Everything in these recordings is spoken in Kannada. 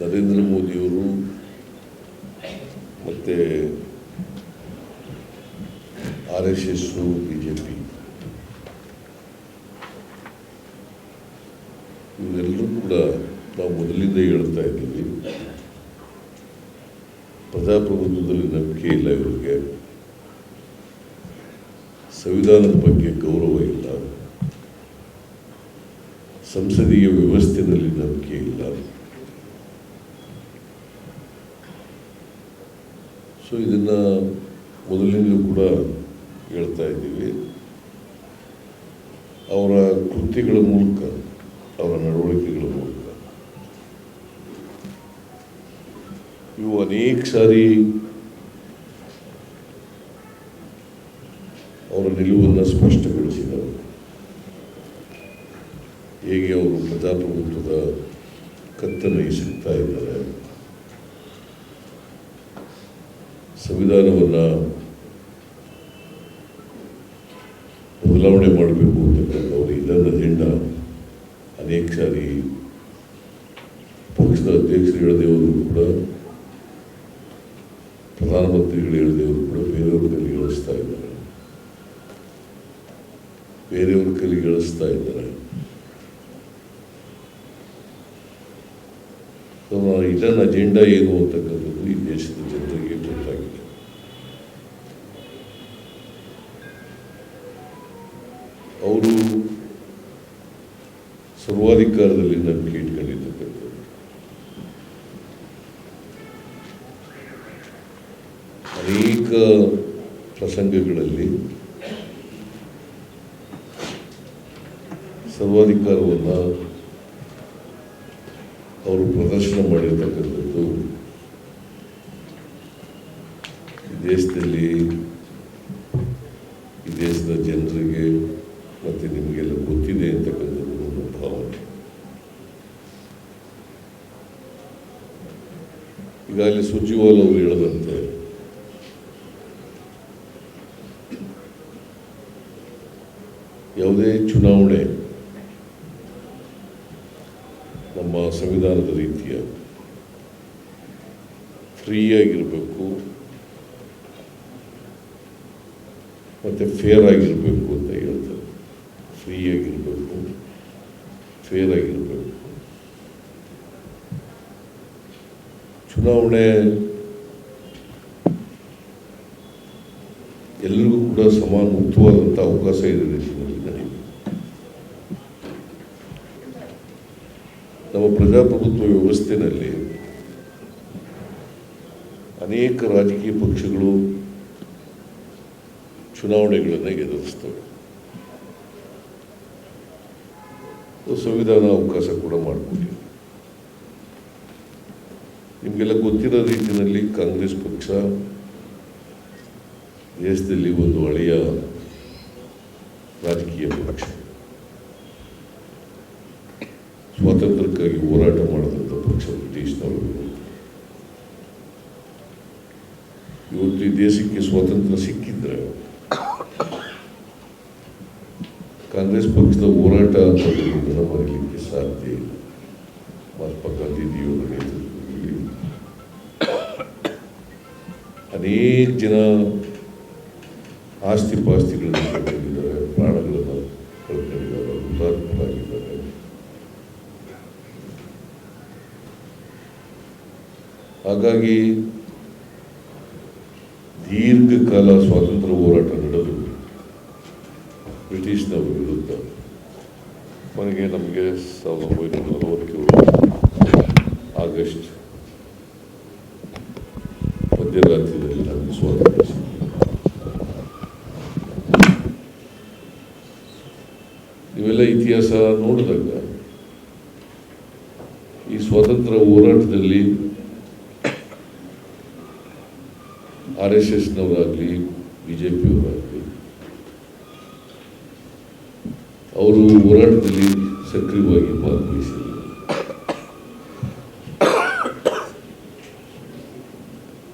ನರೇಂದ್ರ ಮೋದಿಯವರು ಮತ್ತು RSS BJP ಇವರೆಲ್ಲರೂ ಕೂಡ ನಾವು ಮೊದಲಿಂದ ಹೇಳ್ತಾ ಇದ್ದೀವಿ, ಪ್ರಜಾಪ್ರಭುತ್ವದಲ್ಲಿ ನಂಬಿಕೆ ಇಲ್ಲ ಇವರಿಗೆ, ಸಂವಿಧಾನದ ಬಗ್ಗೆ ಗೌರವ ಇಲ್ಲ, ಸಂಸದೀಯ ವ್ಯವಸ್ಥೆಯಲ್ಲಿ ನಂಬಿಕೆ ಇಲ್ಲ. ಸೊ ಇದನ್ನು ಮೊದಲಿನಿಂದಲೂ ಕೂಡ ಹೇಳ್ತಾ ಇದ್ದೀವಿ. ಅವರ ಕೃತ್ಯಗಳ ಮೂಲಕ, ಅವರ ನಡವಳಿಕೆಗಳ ಮೂಲಕ ಇವು ಅನೇಕ ಸಾರಿ ಅವರ ನಿಲುವನ್ನು ಸ್ಪಷ್ಟಗೊಳಿಸಿದರು. ಹೇಗೆ ಅವರು ಪ್ರಜಾಪ್ರಭುತ್ವದ ಕತ್ತನ್ನು ಎಸಗ್ತಾ ಇದ್ದಾರೆ, ಸಂವಿಧಾನವನ್ನು ಬದಲಾವಣೆ ಮಾಡಬೇಕು ಅಂತಕ್ಕಂಥ ಅವರು ಇದನ್ನು ಅಜೆಂಡಾ ಅನೇಕ ಸಾರಿ ಪಕ್ಷದ ಅಧ್ಯಕ್ಷರು ಹೇಳದೇವರು ಕೂಡ, ಪ್ರಧಾನಮಂತ್ರಿಗಳು ಹೇಳದೇವರು ಕೂಡ ಬೇರೆಯವ್ರ ಕೈಲಿ ಹೇಳಿಸ್ತಾ ಇದ್ದಾರೆ, ಬೇರೆಯವ್ರ ಕೈಲಿ ಹೇಳಿಸ್ತಾ ಇದ್ದಾರೆ. ಇದನ್ನ ಅಜೆಂಡಾ ಏನು ಅಂತಕ್ಕಂಥದ್ದು ಈ ದೇಶದ ಜನರಿಗೆ ಗೊತ್ತಾಗಿದೆ. ಅವರು ಸರ್ವಾಧಿಕಾರದಲ್ಲಿ ನಂಬಿಕೆ ಇಟ್ಕೊಂಡಿರ್ತಕ್ಕಂಥದ್ದು. ಅನೇಕ ಪ್ರಸಂಗಗಳಲ್ಲಿ ಸರ್ವಾಧಿಕಾರವನ್ನು ಅವರು ಪ್ರದರ್ಶನ ಮಾಡಿರ್ತಕ್ಕಂಥದ್ದು ಈ ದೇಶದಲ್ಲಿ, ಈ ದೇಶದ ಜನರಿಗೆ ಮತ್ತು ನಿಮಗೆಲ್ಲ ಗೊತ್ತಿದೆ ಅಂತಕ್ಕಂಥದ್ದು ನನ್ನ ಭಾವನೆ. ಈಗಾಗಲೇ ಸುರ್ಜೇವಾಲಾ ಅವರು ಹೇಳದಂತೆ ಯಾವುದೇ ಚುನಾವಣೆ ನಮ್ಮ ಸಂವಿಧಾನದ ರೀತಿಯ ಫ್ರೀಯಾಗಿರಬೇಕು ಮತ್ತು ಫೇರ್ ಆಗಿರಬೇಕು ಅಂತ ಹೇಳ್ತಾರೆ. ಫ್ರೀಯಾಗಿರಬೇಕು, ಫೇರ್ ಆಗಿರಬೇಕು. ಚುನಾವಣೆ ಎಲ್ಲರಿಗೂ ಕೂಡ ಸಮಾನ ಮುಕ್ತವಾದಂಥ ಅವಕಾಶ ಇದೆ ರೀತಿಯಲ್ಲಿ ನಡೆಯುತ್ತೆ. ನಮ್ಮ ಪ್ರಜಾಪ್ರಭುತ್ವ ವ್ಯವಸ್ಥೆಯಲ್ಲಿ ಅನೇಕ ರಾಜಕೀಯ ಪಕ್ಷಗಳು ಚುನಾವಣೆಗಳನ್ನು ಎದುರಿಸ್ತವೆ. ಸಂವಿಧಾನ ಅವಕಾಶ ಕೂಡ ಮಾಡಿಕೊಟ್ಟಿದೆ. ನಿಮಗೆಲ್ಲ ಗೊತ್ತಿರೋ ರೀತಿಯಲ್ಲಿ ಕಾಂಗ್ರೆಸ್ ಪಕ್ಷ ದೇಶದಲ್ಲಿ ಒಂದು ಹಳೆಯ ರಾಜಕೀಯ ಪಕ್ಷ, ಸ್ವಾತಂತ್ರ್ಯಕ್ಕಾಗಿ ಹೋರಾಟ ಮಾಡಿದಂಥ ಪಕ್ಷ ಬ್ರಿಟಿಷ್ನವರು. ಇವತ್ತು ಈ ದೇಶಕ್ಕೆ ಸ್ವಾತಂತ್ರ್ಯ ಸಿಕ್ಕಿದ್ರೆ ಕಾಂಗ್ರೆಸ್ ಪಕ್ಷದ ಹೋರಾಟ ಅಂತದನ್ನು ಮರೀಲಿಕ್ಕೆ ಸಾಧ್ಯ ಇಲ್ಲ. ಮಹಾತ್ಮ ಗಾಂಧೀಜಿಯವರ ನೇತೃತ್ವದಲ್ಲಿ ಅನೇಕ ಜನ ಆಸ್ತಿ ಪಾಸ್ತಿಗಳನ್ನು ಕಳ್ಕೊಂಡಿದ್ದಾರೆ, ಪ್ರಾಣಗಳನ್ನು ಕಳ್ಕೊಂಡಿದ್ದಾರೆ, ಹುತಾತ್ಮರಾಗಿದ್ದಾರೆ. ಹಾಗಾಗಿ ದೀರ್ಘಕಾಲ ಸ್ವಾತಂತ್ರ್ಯ ಹೋರಾಟ ನಡೆದು ಬ್ರಿಟಿಷ್ನವರ ವಿರುದ್ಧ ಕೊನೆಗೆ ನಮಗೆ 1947 ಆಗಸ್ಟ್ ಮಧ್ಯರಾತ್ರಿಯಲ್ಲಿ ನಮಗೆ ಸ್ವಾತಂತ್ರ್ಯ ಸಿಕ್ಕಿದೆ. ಇವೆಲ್ಲ ಇತಿಹಾಸ ನೋಡಿದಾಗ ಈ ಸ್ವಾತಂತ್ರ್ಯ ಹೋರಾಟದಲ್ಲಿ RSSನವರಾಗಲಿ BJPಯವರಾಗಲಿ ಅವರು ಹೋರಾಟದಲ್ಲಿ ಸಕ್ರಿಯವಾಗಿ ಭಾಗವಹಿಸಿದರು.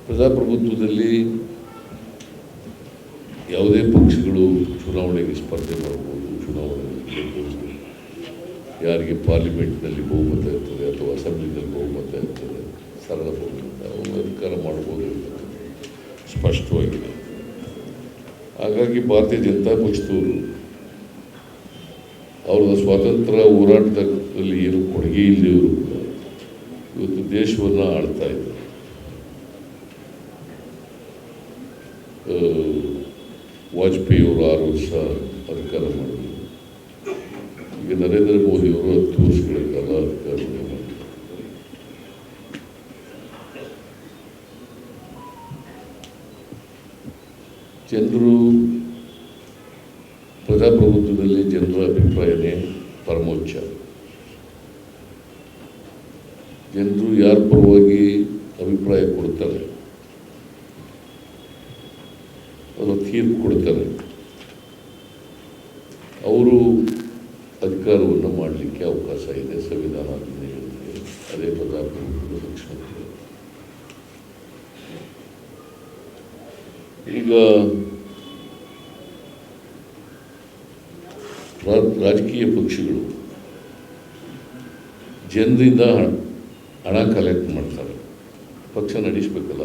ಪ್ರಜಾಪ್ರಭುತ್ವದಲ್ಲಿ ಯಾವುದೇ ಪಕ್ಷಗಳು ಚುನಾವಣೆಗೆ ಸ್ಪರ್ಧೆ ಮಾಡಬಹುದು, ಚುನಾವಣೆಯಲ್ಲಿ ಗೆಲ್ಲಬಹುದು. ಯಾರಿಗೆ ಪಾರ್ಲಿಮೆಂಟ್ನಲ್ಲಿ ಬಹುಮತ ಇರ್ತದೆ ಅಥವಾ ಅಸೆಂಬ್ಲಿನಲ್ಲಿ ಬಹುಮತ ಇರ್ತದೆ ಸರಳ ಬಹುಮತ ಅವರು ಅಧಿಕಾರ ಮಾಡ್ಬೋದು ಸ್ಪಷ್ಟವಾಗಿದೆ. ಹಾಗಾಗಿ ಭಾರತೀಯ ಜನತಾ ಪಕ್ಷದವರು ಅವರ ಸ್ವಾತಂತ್ರ್ಯ ಹೋರಾಟದಲ್ಲಿ ಏನು ಕೊಡುಗೆ ಇಲ್ಲದವರು ಕೂಡ ಇವತ್ತು ದೇಶವನ್ನು ಆಳ್ತಾ ಇದ್ದಾರೆ. ವಾಜಪೇಯಿ ಅವರು 6 ವರ್ಷ ಅಧಿಕಾರ ಮಾಡಿದರು. ಈಗ ನರೇಂದ್ರ ಮೋದಿಯವರು 10 ವರ್ಷಗಳ ಕಾಲ ಅಧಿಕಾರ ಮಾಡಿದ್ದಾರೆ. ಜನರು ಪ್ರಜಾಪ್ರಭುತ್ವದಲ್ಲಿ ಜನರ ಅಭಿಪ್ರಾಯನೇ ಪರಮೋಚ್ಚ. ಜನರು ಯಾರ ಪರವಾಗಿ ಅಭಿಪ್ರಾಯ ಕೊಡ್ತಾರೆ, ಅವರು ತೀರ್ಪು ಕೊಡ್ತಾರೆ, ಅವರು ಅಧಿಕಾರವನ್ನು ಮಾಡಲಿಕ್ಕೆ ಅವಕಾಶ ಇದೆ. ಸಂವಿಧಾನ ಹೇಳಿದೆ, ಅದೇ ಪ್ರಜಾಪ್ರಭುತ್ವದ ಲಕ್ಷಣ. ಈಗ ರಾಜಕೀಯ ಪಕ್ಷಗಳು ಜನರಿಂದ ಹಣ ಕಲೆಕ್ಟ್ ಮಾಡ್ತಾರೆ. ಪಕ್ಷ ನಡೆಸಬೇಕಲ್ಲ,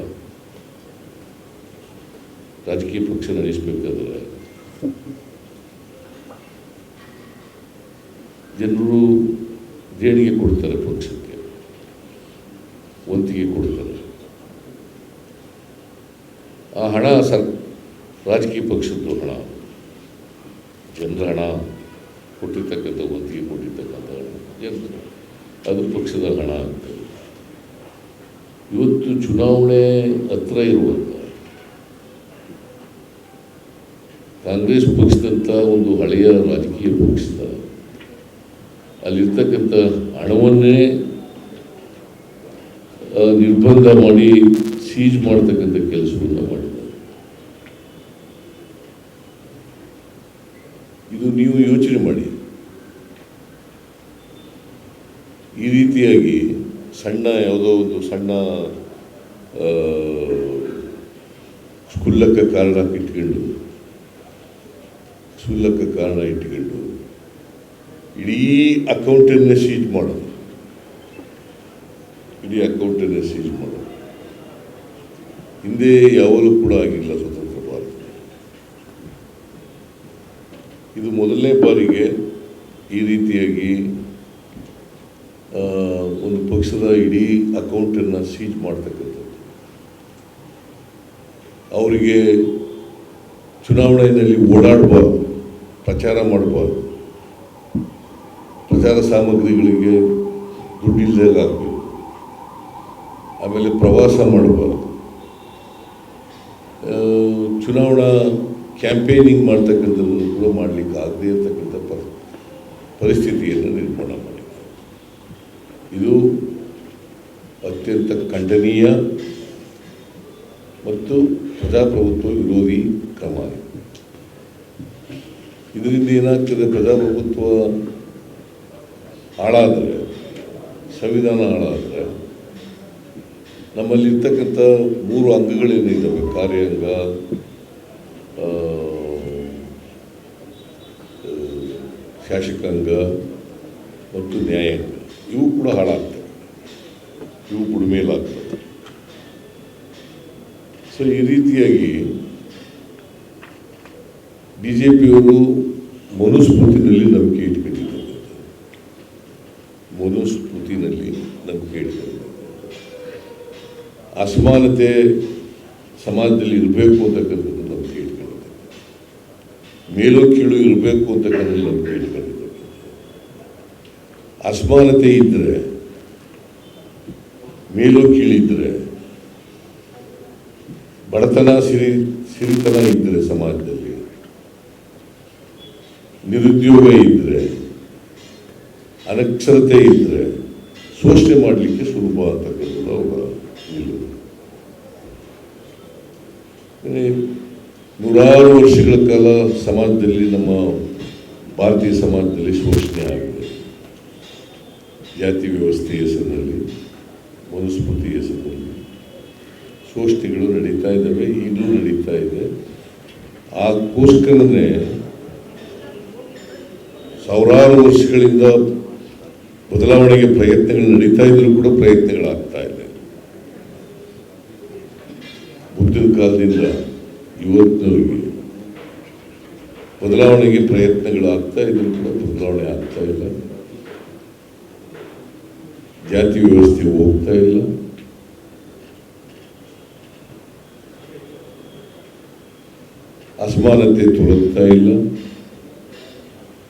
ರಾಜಕೀಯ ಪಕ್ಷ ನಡೆಸಬೇಕಾದ್ರೆ ಜನರು ದೇಣಿಗೆ ಕೊಡ್ತಾರೆ, ಪಕ್ಷಕ್ಕೆ ವಂತಿಗೆ ಕೊಡ್ತಾರೆ. ಆ ಹಣ ರಾಜಕೀಯ ಪಕ್ಷದ್ದು ಹಣ, ಜನರ ಹಣ, ಕೊಟ್ಟಿರ್ತಕ್ಕಂಥ ವಂತಿಗೆ ಕೊಟ್ಟಿರ್ತಕ್ಕಂಥ ಹಣ ಜನರು, ಅದು ಪಕ್ಷದ ಹಣ ಅಂತ. ಇವತ್ತು ಚುನಾವಣೆ ಹತ್ರ ಇರುವಾಗ ಕಾಂಗ್ರೆಸ್ ಪಕ್ಷದಂಥ ಒಂದು ಹಳೆಯ ರಾಜಕೀಯ ಪಕ್ಷದ ಅಲ್ಲಿರ್ತಕ್ಕಂಥ ಹಣವನ್ನೇ ನಿರ್ಬಂಧ ಮಾಡಿ ಸೀಜ್ ಮಾಡ್ತಕ್ಕಂಥ ಕೆಲಸವನ್ನು ಮಾಡಿದ್ದಾರೆ. ಇದು ನೀವು ಯೋಚನೆ ಮಾಡಿ. ಈ ರೀತಿಯಾಗಿ ಯಾವುದೋ ಒಂದು ಸಣ್ಣ ಕ್ಷುಲ್ಲಕ ಕಾರಣ ಇಟ್ಕೊಂಡು ಇಡೀ ಅಕೌಂಟನ್ನು ಸೀಜ್ ಮಾಡೋದು, ಹಿಂದೆ ಯಾವಾಗಲೂ ಕೂಡ ಆಗಿಲ್ಲ ಸ್ವತಂತ್ರ ಭಾರತ. ಇದು ಮೊದಲನೇ ಬಾರಿಗೆ ಈ ರೀತಿಯಾಗಿ ಒಂದು ಪಕ್ಷದ ಇಡೀ ಅಕೌಂಟನ್ನು ಸೀಜ್ ಮಾಡ್ತಕ್ಕಂಥದ್ದು. ಅವರಿಗೆ ಚುನಾವಣೆಯಲ್ಲಿ ಓಡಾಡಬಾರ್ದು, ಪ್ರಚಾರ ಮಾಡಬಾರ್ದು, ಪ್ರಚಾರ ಸಾಮಗ್ರಿಗಳಿಗೆ ದುಡ್ಡಿಲ್ಲದಾಗ ಆಗಬೇಕು, ಆಮೇಲೆ ಪ್ರವಾಸ ಮಾಡಬಾರ್ದು, ಚುನಾವಣಾ ಕ್ಯಾಂಪೇನಿಂಗ್ ಮಾಡ್ತಕ್ಕಂಥದ್ದನ್ನು ಕೂಡ ಮಾಡಲಿಕ್ಕೆ ಆಗದೇ ಇರತಕ್ಕಂಥ ಪರಿಸ್ಥಿತಿಯನ್ನು ನಿರ್ಮಾಣ ಮಾಡಿ. ಇದು ಅತ್ಯಂತ ಖಂಡನೀಯ ಮತ್ತು ಪ್ರಜಾಪ್ರಭುತ್ವ ವಿರೋಧಿ ಕ್ರಮ. ಇದರಿಂದ ಏನಾಗ್ತದೆ, ಪ್ರಜಾಪ್ರಭುತ್ವ ಹಾಳಾದರೆ, ಸಂವಿಧಾನ ಹಾಳಾದರೆ, ನಮ್ಮಲ್ಲಿರ್ತಕ್ಕಂಥ 3 ಅಂಗಗಳೇನಿದ್ದಾವೆ, ಕಾರ್ಯಾಂಗ, ಶಾಸಕಾಂಗ ಮತ್ತು ನ್ಯಾಯಾಂಗ, ಇವು ಕೂಡ ಹಾಳಾಗ್ತವೆ, ಇವು ಬುಡಮೇಲಾಗ್ತವೆ. ಸೊ ಈ ರೀತಿಯಾಗಿ BJPಯವರು ಮನುಸ್ಮೃತಿನಲ್ಲಿ ನಂಬಿಕೆ ಇಟ್ಕೊಂಡಿದ್ದಾರೆ. ಅಸಮಾನತೆ ಸಮಾಜದಲ್ಲಿ ಇರಬೇಕು ಅಂತಕ್ಕಂಥದ್ದು ನಂಬಿಕೆ ಇಟ್ಕೊಂಡಿದ್ದಾರೆ. ಮೇಲು ಕೀಳು ಇರಬೇಕು ಅಂತಕ್ಕಂಥದ್ದು ನಂಬಿಕೆ ಇಟ್ಕೊಂಡಿದ್ದಾರೆ. ಅಸಮಾನತೆ ಇದ್ದರೆ, ಮೇಲು ಕೀಳಿದ್ದರೆ, ಬಡತನ ಸಿರಿತನ ಇದ್ದರೆ, ಸಮಾಜದಲ್ಲಿ ನಿರುದ್ಯೋಗ ಇದ್ದರೆ, ಅನಕ್ಷರತೆ ಇದ್ದರೆ ಶೋಷಣೆ ಮಾಡಲಿಕ್ಕೆ ಸುಲಭ ಅಂತಕ್ಕಂಥದ್ದು ಅವರ ನಿಲುವು. ನೂರಾರು ವರ್ಷಗಳ ಕಾಲ ಸಮಾಜದಲ್ಲಿ, ನಮ್ಮ ಭಾರತೀಯ ಸಮಾಜದಲ್ಲಿ ಶೋಷಣೆ ಆಗಿದೆ. ಜಾತಿ ವ್ಯವಸ್ಥೆ ಹೆಸರಿನಲ್ಲಿ, ಮನುಸ್ಮೃತಿ ಹೆಸರಿನಲ್ಲಿ ಶೋಷಣೆಗಳು ನಡೀತಾ ಇದ್ದಾವೆ, ಈಗಲೂ ನಡೀತಾ ಇದೆ. ಅದಕ್ಕೋಸ್ಕರನೇ ಸಾವಿರಾರು ವರ್ಷಗಳಿಂದ ಬದಲಾವಣೆಗೆ ಪ್ರಯತ್ನಗಳು ನಡೀತಾ ಇದ್ರೂ ಕೂಡ ಪ್ರಯತ್ನಗಳಾಗ್ತಾ ಇದೆ. ಬುದ್ಧನ ಕಾಲದಿಂದ ಇವತ್ತಿನವರೆಗೆ ಬದಲಾವಣೆಗೆ ಪ್ರಯತ್ನಗಳಾಗ್ತಾ ಇದ್ರೂ ಕೂಡ ಬದಲಾವಣೆ ಆಗ್ತಾ ಇಲ್ಲ. ಜಾತಿ ವ್ಯವಸ್ಥೆ ಹೋಗ್ತಾ ಇಲ್ಲ. ಅಸಮಾನತೆ ತೊಲಗ್ತಾ ಇಲ್ಲ.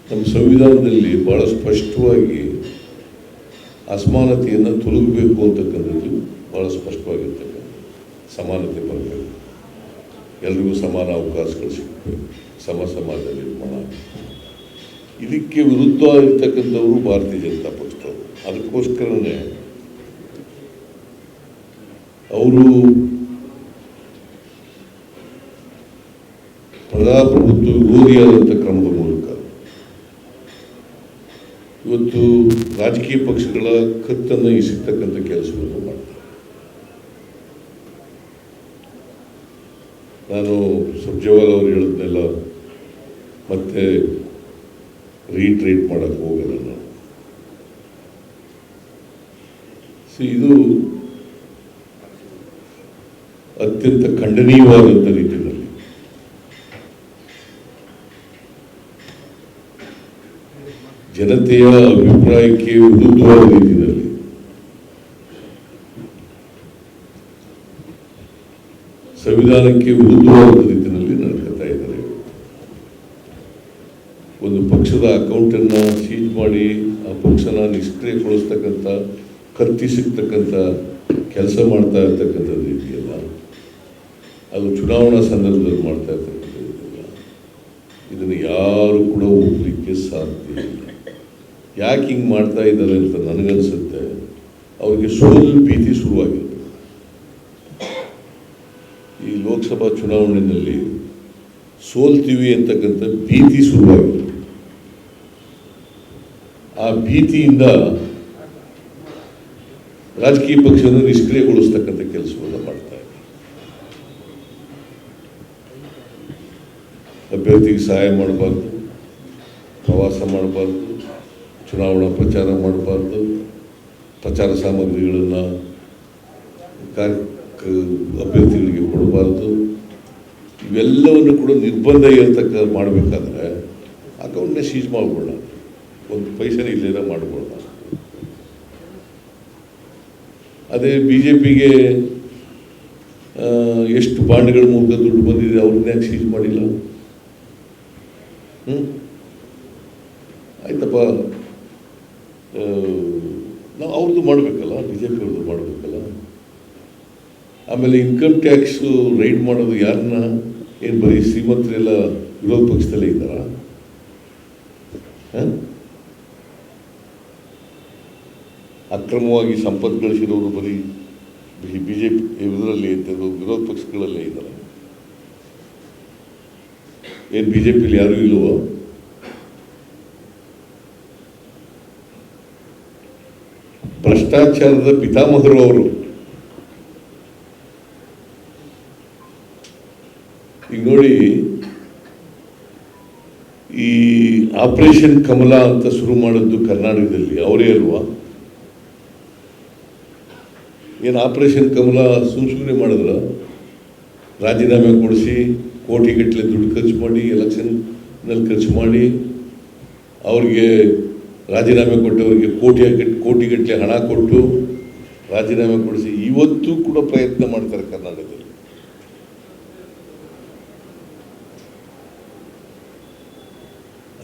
ನಮ್ಮ ಸಂವಿಧಾನದಲ್ಲಿ ಬಹಳ ಸ್ಪಷ್ಟವಾಗಿ ಅಸಮಾನತೆಯನ್ನು ತೊಲಗಬೇಕು ಅಂತಕ್ಕಂಥದ್ದು ಬಹಳ ಸ್ಪಷ್ಟವಾಗಿರ್ತಕ್ಕಂಥ ಸಮಾನತೆ ಬರಬೇಕು, ಎಲ್ರಿಗೂ ಸಮಾನ ಅವಕಾಶಗಳು ಸಿಗಬೇಕು, ಸಮಾಜ ನಿರ್ಮಾಣ. ಇದಕ್ಕೆ ವಿರುದ್ಧವಾಗಿರ್ತಕ್ಕಂಥವರು ಭಾರತೀಯ ಜನತಾ ಪಕ್ಷದವರು. ಅದಕ್ಕೋಸ್ಕರನೇ ಅವರು ಪ್ರಜಾಪ್ರಭುತ್ವ ವಿರೋಧಿಯಾದಂಥ ಕ್ರಮದ ಮೂಲಕ ಇವತ್ತು ರಾಜಕೀಯ ಪಕ್ಷಗಳ ಕತ್ತನ್ನು ಇಸಿರ್ತಕ್ಕಂಥ ಕೆಲಸವನ್ನು ಮಾಡ್ತಾರೆ. ನಾನು ಸುರ್ಜೇವಾಲಾ ಅವರು ಹೇಳಿದ್ನೆಲ್ಲ ಮತ್ತೆ ರೀಟ್ರೀಟ್ ಮಾಡೋಕ್ಕೆ ಹೋಗಲ್ಲ ನಾನು. ಇದು ಅತ್ಯಂತ ಖಂಡನೀಯವಾದಂಥ ರೀತಿಯಲ್ಲಿ ಜನತೆಯ ಅಭಿಪ್ರಾಯಕ್ಕೆ ವಿರುದ್ಧವಾದ ರೀತಿಯಲ್ಲಿ ಸಂವಿಧಾನಕ್ಕೆ ವಿರುದ್ಧವಾದ ರೀತಿಯಲ್ಲಿ ನಡ್ಕೊತಾ ಇದ್ದಾರೆ. ಒಂದು ಪಕ್ಷದ ಅಕೌಂಟನ್ನು ಸೀಜ್ ಮಾಡಿ ಆ ಪಕ್ಷನ ನಿಷ್ಕ್ರಿಯಗೊಳಿಸ್ತಕ್ಕಂಥ, ಕತ್ತಿಸಿರ್ತಕ್ಕಂಥ ಕೆಲಸ ಮಾಡ್ತಾ ಇರ್ತಕ್ಕಂಥದ್ದು ಇದೆಯಲ್ಲ, ಅದು ಚುನಾವಣಾ ಸಂದರ್ಭದಲ್ಲಿ ಮಾಡ್ತಾ ಇರ್ತಕ್ಕಂಥದ್ದು ಇದೆಯಲ್ಲ, ಇದನ್ನು ಯಾರು ಕೂಡ ಒಪ್ಪಲಿಕ್ಕೆ ಸಾಧ್ಯ ಇಲ್ಲ. ಯಾಕೆ ಹಿಂಗೆ ಮಾಡ್ತಾ ಇದ್ದಾರೆ ಅಂತ ನನಗನ್ಸುತ್ತೆ, ಅವ್ರಿಗೆ ಸೋಲು ಭೀತಿ ಶುರುವಾಗಿರುತ್ತೆ. ಈ ಲೋಕಸಭಾ ಚುನಾವಣೆಯಲ್ಲಿ ಸೋಲ್ತೀವಿ ಅಂತಕ್ಕಂಥ ಭೀತಿ ಶುರುವಾಗಿದೆ. ಆ ಭೀತಿಯಿಂದ ರಾಜಕೀಯ ಪಕ್ಷವನ್ನು ನಿಷ್ಕ್ರಿಯಗೊಳಿಸ್ತಕ್ಕಂಥ ಕೆಲಸವನ್ನು ಮಾಡ್ತಾ ಇದೆ. ಅಭ್ಯರ್ಥಿಗೆ ಸಹಾಯ ಮಾಡಬಾರ್ದು, ಪ್ರವಾಸ ಮಾಡಬಾರ್ದು, ಚುನಾವಣಾ ಪ್ರಚಾರ ಮಾಡಬಾರ್ದು, ಪ್ರಚಾರ ಸಾಮಗ್ರಿಗಳನ್ನು ಅಭ್ಯರ್ಥಿಗಳಿಗೆ ಕೊಡಬಾರ್ದು, ಇವೆಲ್ಲವನ್ನು ಕೂಡ ನಿರ್ಬಂಧ ಮಾಡಬೇಕಾದ್ರೆ ಅಕೌಂಟ್ನ ಸೀಜ್ ಮಾಡ್ಬೋಣ, ಒಂದು ಪೈಸನೇ ಇಲ್ಲೇನ ಮಾಡ್ಬೋಣ. ಅದೇ BJPಗೆ ಎಷ್ಟು ಬಾಂಡ್ಗಳ ಮೂಲಕ ದುಡ್ಡು ಬಂದಿದೆ, ಅವ್ರನ್ನ ಯಾಕೆ ಸೀಜ್ ಮಾಡಿಲ್ಲ? ಆಯ್ತಪ್ಪ, ನಾವು ಅವ್ರದ್ದು ಮಾಡಬೇಕಲ್ಲ, BJP ಅವ್ರದ್ದು ಮಾಡಬೇಕಲ್ಲ. ಆಮೇಲೆ ಇನ್ಕಮ್ ಟ್ಯಾಕ್ಸು ರೈಡ್ ಮಾಡೋದು ಯಾರನ್ನ, ಏನು ಬರೀ ಶ್ರೀಮಂತರೆಲ್ಲ ವಿರೋಧ ಪಕ್ಷದಲ್ಲೇ ಇದ್ದಾರಾ? ಅಕ್ರಮವಾಗಿ ಸಂಪತ್ತು ಗಳಿಸಿರೋರು ಬರೀ BJP ಇದರಲ್ಲಿ ವಿರೋಧ ಪಕ್ಷಗಳಲ್ಲೇ ಇದ್ದಾರೆ. ಏನು BJPಲಿ ಯಾರೂ ಇಲ್ವೋ? ಭ್ರಷ್ಟಾಚಾರದ ಪಿತಾಮಹರು ಅವರು. ಈಗ ನೋಡಿ, ಈ ಆಪರೇಷನ್ ಕಮಲ ಅಂತ ಶುರು ಮಾಡಿದ್ದು ಕರ್ನಾಟಕದಲ್ಲಿ ಅವರೇ ಅಲ್ವಾ? ಏನು ಆಪರೇಷನ್ ಕಮಲ ಸುಮ್ಮನೆ ಮಾಡಿದ್ರ? ರಾಜೀನಾಮೆ ಕೊಡಿಸಿ ಕೋಟಿಗಟ್ಟಲೆ ದುಡ್ಡು ಖರ್ಚು ಮಾಡಿ, ಎಲೆಕ್ಷನ್ನಲ್ಲಿ ಖರ್ಚು ಮಾಡಿ, ಅವ್ರಿಗೆ ರಾಜೀನಾಮೆ ಕೊಟ್ಟವರಿಗೆ ಕೋಟಿಗಟ್ಟಲೆ ಹಣ ಕೊಟ್ಟು ರಾಜೀನಾಮೆ ಕೊಡಿಸಿ ಇವತ್ತು ಕೂಡ ಪ್ರಯತ್ನ ಮಾಡ್ತಾರೆ ಕರ್ನಾಟಕದಲ್ಲಿ.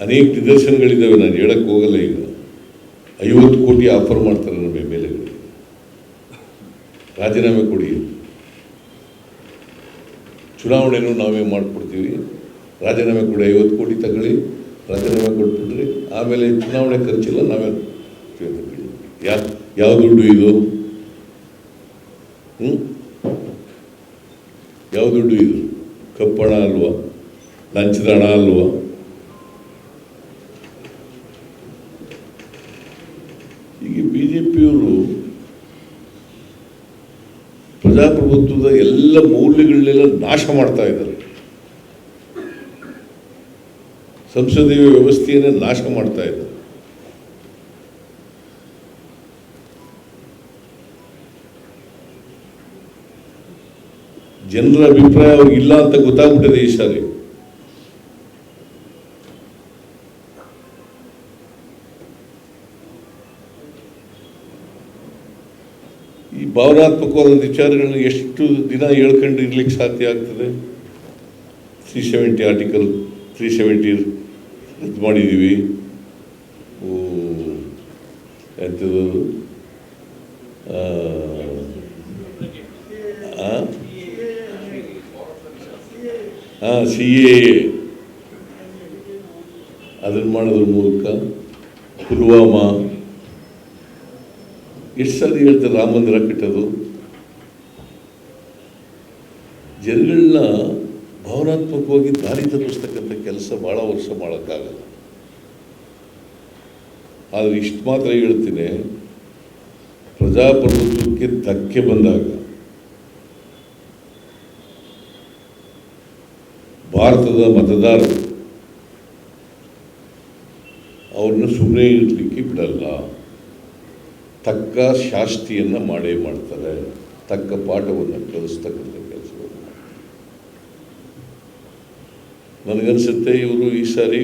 ಅನೇಕ ನಿದರ್ಶನಗಳಿದ್ದಾವೆ, ನಾನು ಹೇಳಕ್ಕೆ ಹೋಗಲ್ಲ. ಈಗ 50 ಕೋಟಿ ಆಫರ್ ಮಾಡ್ತಾರೆ ನಮ್ಮ MLAಗಳಿಗೆ, ರಾಜೀನಾಮೆ ಕೊಡಿ, ಚುನಾವಣೆನೂ ನಾವೇ ಮಾಡಿಕೊಡ್ತೀವಿ, ರಾಜೀನಾಮೆ ಕೊಡಿ, 50 ಕೋಟಿ ತಗೊಳ್ಳಿ, ರಾಜೀನಾಮೆ ಕೊಟ್ಬಿಟ್ರಿ, ಆಮೇಲೆ ಚುನಾವಣೆ ಖರ್ಚಿಲ್ಲ, ನಾವೇ ಯಾವ ದುಡ್ಡು ಇದು? ಯಾವ ದುಡ್ಡು ಇದು? ಕಪ್ಪಣ ಅಲ್ವಾ? ಲಂಚದ ಹಣ ಅಲ್ವಾ? ಈಗ BJPಯವರು ಪ್ರಜಾಪ್ರಭುತ್ವದ ಎಲ್ಲ ಮೌಲ್ಯಗಳನ್ನೆಲ್ಲ ನಾಶ ಮಾಡ್ತಾ ಇದ್ದಾರೆ. ಸಂಸದೀಯ ವ್ಯವಸ್ಥೆಯನ್ನೇ ನಾಶ ಮಾಡ್ತಾ ಇದ್ದಾರೆ. ಜನರ ಅಭಿಪ್ರಾಯ ಅವ್ರಿಗೆ ಇಲ್ಲ ಅಂತ ಗೊತ್ತಾಗ್ಬಿಟ್ಟಿದೆ ಈ ಸಾರಿ. ಈ ಭಾವನಾತ್ಮಕವಾದ ವಿಚಾರಗಳನ್ನ ಎಷ್ಟು ದಿನ ಹೇಳ್ಕೊಂಡು ಇರ್ಲಿಕ್ಕೆ ಸಾಧ್ಯ ಆಗ್ತದೆ? 370 ಆರ್ಟಿಕಲ್ 370 ರದ್ದು ಮಾಡಿದ್ದೀವಿ. ಎಂಥದ್ದು CAA ಅದನ್ನು ಮಾಡೋದ್ರ ಮೂಲಕ ಪುಲ್ವಾಮಾ ಎಷ್ಟು ಸಾರಿ ಹೇಳ್ತಾರೆ ರಾಮ ಮಂದಿರ ಕಟ್ಟೋದು. ಜನಗಳನ್ನ ಭಾವನಾತ್ಮಕವಾಗಿ ದಾರಿ ತಪ್ಪಿಸ್ತಕ್ಕಂಥ ಕೆಲಸ ಭಾಳ ವರ್ಷ ಮಾಡೋಕ್ಕಾಗಲ್ಲ. ಆದರೆ ಇಷ್ಟು ಮಾತ್ರ ಹೇಳ್ತೀನಿ, ಪ್ರಜಾಪ್ರಭುತ್ವಕ್ಕೆ ಧಕ್ಕೆ ಬಂದಾಗ ಭಾರತದ ಮತದಾರರು ಅವ್ರನ್ನ ಸುಮ್ಮನೆ ಇರಲಿಕ್ಕೆ ಬಿಡಲ್ಲ. ತಕ್ಕ ಶಾಸ್ತಿಯನ್ನು ಮಾಡೇ ಮಾಡ್ತಾರೆ, ತಕ್ಕ ಪಾಠವನ್ನು ಕಲಿಸ್ತಕ್ಕಂಥ ಕೆಲಸವನ್ನು ಮಾಡ್ತಾರೆ. ನನಗನ್ಸುತ್ತೆ ಇವರು ಈ ಸಾರಿ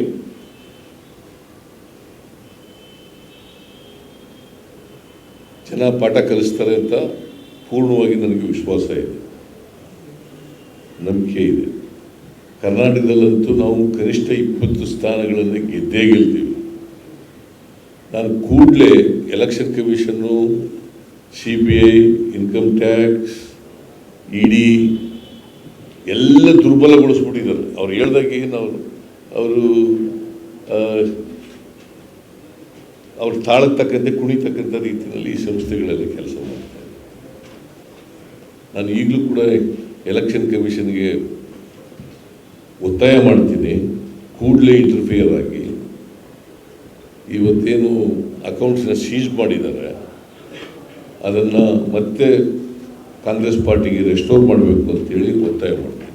ಜನ ಪಾಠ ಕಲಿಸ್ತಾರೆ ಅಂತ ಪೂರ್ಣವಾಗಿ ನನಗೆ ವಿಶ್ವಾಸ ಇದೆ, ನಂಬಿಕೆ ಇದೆ. ಕರ್ನಾಟಕದಲ್ಲಂತೂ ನಾವು ಕನಿಷ್ಠ 20 ಸ್ಥಾನಗಳನ್ನು ಗೆದ್ದೇ ಗೆಲ್ತೀವಿ. ನಾನು ಕೂಡಲೇ election commission, CBI, income tax, ED ಎಲ್ಲ ದುರ್ಬಲಗೊಳಿಸ್ಬಿಟ್ಟಿದ್ದಾರೆ. ಅವ್ರು ಹೇಳ್ದಾಗ ಏನು ಅವ್ರು ತಾಳತಕ್ಕಂತೆ ಕುಣಿತಕ್ಕಂಥ ರೀತಿಯಲ್ಲಿ ಈ ಸಂಸ್ಥೆಗಳೆಲ್ಲ ಕೆಲಸ ಮಾಡ್ತಾರೆ. ನಾನು ಈಗಲೂ ಕೂಡ ಎಲೆಕ್ಷನ್ ಕಮಿಷನ್ಗೆ ಒತ್ತಾಯ ಮಾಡ್ತೀನಿ, ಕೂಡಲೇ ಇಂಟರ್ಫಿಯರ್ ಆಗಿ ಇವತ್ತೇನು ಅಕೌಂಟ್ಸ್ನ ಸೀಜ್ ಮಾಡಿದ್ದಾರೆ ಅದನ್ನು ಮತ್ತೆ ಕಾಂಗ್ರೆಸ್ ಪಾರ್ಟಿಗೆ ರೆಸ್ಟೋರ್ ಮಾಡಬೇಕು ಅಂತೇಳಿ ಒತ್ತಾಯ ಮಾಡ್ತೀನಿ.